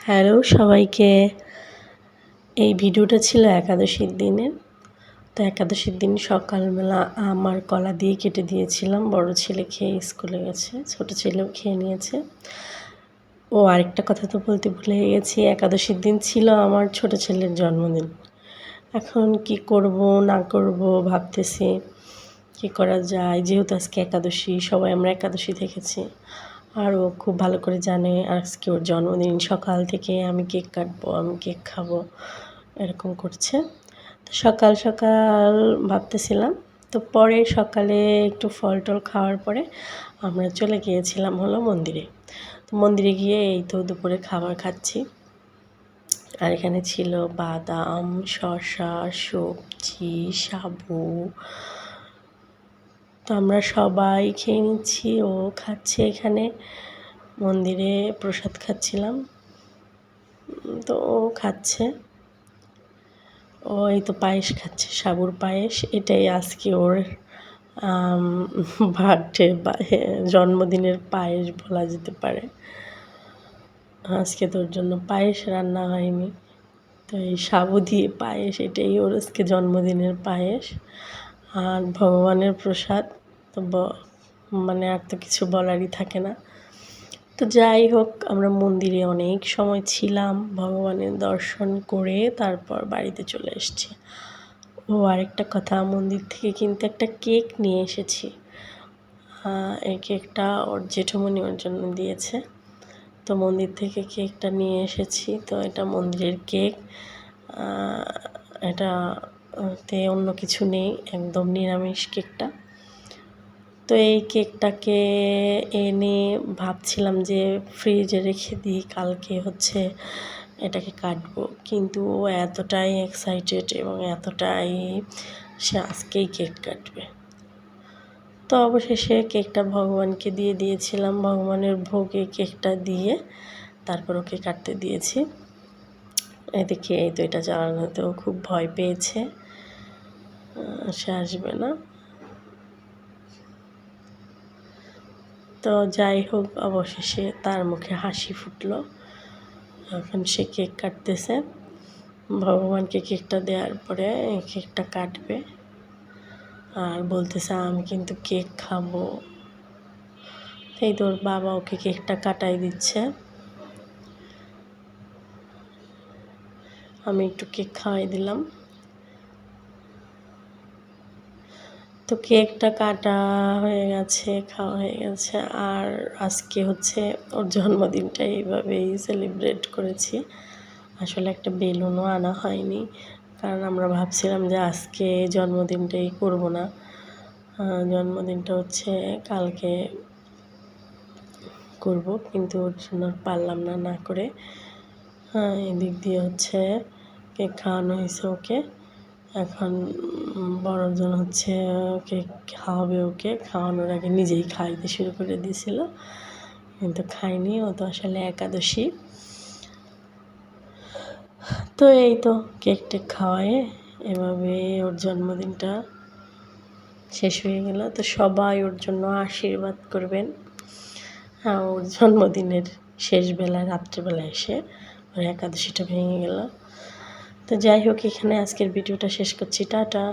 Hello সবাইকে। এই ভিডিওটা ছিল একাদশীর দিনের। তো একাদশীর দিন সকালবেলা আম আর কলা দিয়ে কেটে দিয়েছিলাম। বড় ছেলে খেয়ে স্কুলে গেছে, ছোট ছেলেও খেয়ে নিয়েছে। ও আরেকটা কথা তো বলতে ভুলে গেছি, একাদশীর দিন ছিল আমার ছোট ছেলের জন্মদিন। এখন কি করব না করব ভাবতেছি, কী করা যায়। যেহেতু আজকে একাদশী, সবাই আমরা একাদশী থেকেছি, আর ও খুব ভালো করে জানে আজকে ওর জন্মদিন। সকাল থেকে আমি কেক কাটবো, আমি কেক খাবো, এরকম করছে। তো সকাল সকাল ভাবতেছিলাম, তো পরে সকালে একটু ফল টল খাওয়ার পরে আমরা চলে গিয়েছিলাম হলো মন্দিরে। তো মন্দিরে গিয়ে এই তো দুপুরে খাবার খাচ্ছি। আর এখানে ছিল বাদাম, শসা, সবজি, সাবু। তো আমরা সবাই খেয়ে নিচ্ছি, ও খাচ্ছে। এখানে মন্দিরে প্রসাদ খাচ্ছিলাম, তো ও খাচ্ছে। ও এই তো পায়েস খাচ্ছে, সাবুর পায়েস। এটাই আজকে ওর বার্থডে বা জন্মদিনের পায়েস বলা যেতে পারে। আজকে তোর জন্য পায়েস রান্না হয়নি, তো এই সাবু দিয়ে পায়েস, এটাই ওর আজকে জন্মদিনের পায়েস। আর ভগবানের প্রসাদ তো মানে আর তো কিছু বলারই থাকে না। তো যাই হোক, আমরা মন্দিরে অনেক সময় ছিলাম, ভগবানের দর্শন করে তারপর বাড়িতে চলে এসেছি। ও আরেকটা কথা, মন্দির থেকে কিন্তু একটা কেক নিয়ে এসেছি। এই কেকটা ওর জেঠুমনি ওর জন্য দিয়েছে। তো মন্দির থেকে কেকটা নিয়ে এসেছি। তো এটা মন্দিরের কেক, এটাতে অন্য কিছু নেই, একদম নিরামিষ কেকটা। তো এই কেকটাকে এনে ভাবছিলাম যে ফ্রিজে রেখে দিই, কালকে হচ্ছে এটাকে কাটবো। কিন্তু ও এতটাই এক্সাইটেড এবং এতটাই সে আজকেই কেক কাটবে। তো অবশেষে কেকটা ভগবানকে দিয়ে দিয়েছিলাম, ভগবানের ভোগে কেকটা দিয়ে তারপর ওকে কাটতে দিয়েছি। এদিকে এই তো এটা জ্বালানোতেও খুব ভয় পেয়েছে, সে আসবে না। তো যাই হোক, অবশেষে তার মুখে হাসি ফুটলো। এখন সে কেক কাটতেছে, ভগবানকে কেকটা দেওয়ার পরে কেকটা কাটবে। আর বলতেছে আমি কিন্তু কেক খাবো। এই তোর বাবা ওকে কেকটা কাটাই দিচ্ছে, আমি একটু কেক খাওয়াই দিলাম। তো কেকটা কাটা হয়ে গেছে, খাওয়া হয়ে গেছে। আর আজকে হচ্ছে ওর জন্মদিনটা এইভাবেই সেলিব্রেট করেছি। আসলে একটা বেলুনও আনা হয়নি, কারণ আমরা ভাবছিলাম যে আজকে জন্মদিনটাই করব না, জন্মদিনটা হচ্ছে কালকে করব, কিন্তু ওর জন্য পারলাম না না করে। এদিক দিয়ে হচ্ছে কেক খাওয়ানো হয়েছে ওকে। এখন বড়জন হচ্ছে ওকে খাওয়াবে, ওকে খাওয়ানোর আগে নিজেই খাইতে শুরু করে দিয়েছিল, কিন্তু খাইনি। ও তো আসলে একাদশী। তো এই তো কেক টেক খাওয়ায়ে এভাবে ওর জন্মদিনটা শেষ হয়ে গেল। তো সবাই ওর জন্য আশীর্বাদ করবেন। ওর জন্মদিনের শেষ বেলায়, রাত্রেবেলা এসে ওর একাদশীটা ভেঙে গেল। তো যাই হোক, এখানে আজকের ভিডিওটা শেষ করছি। টাটা।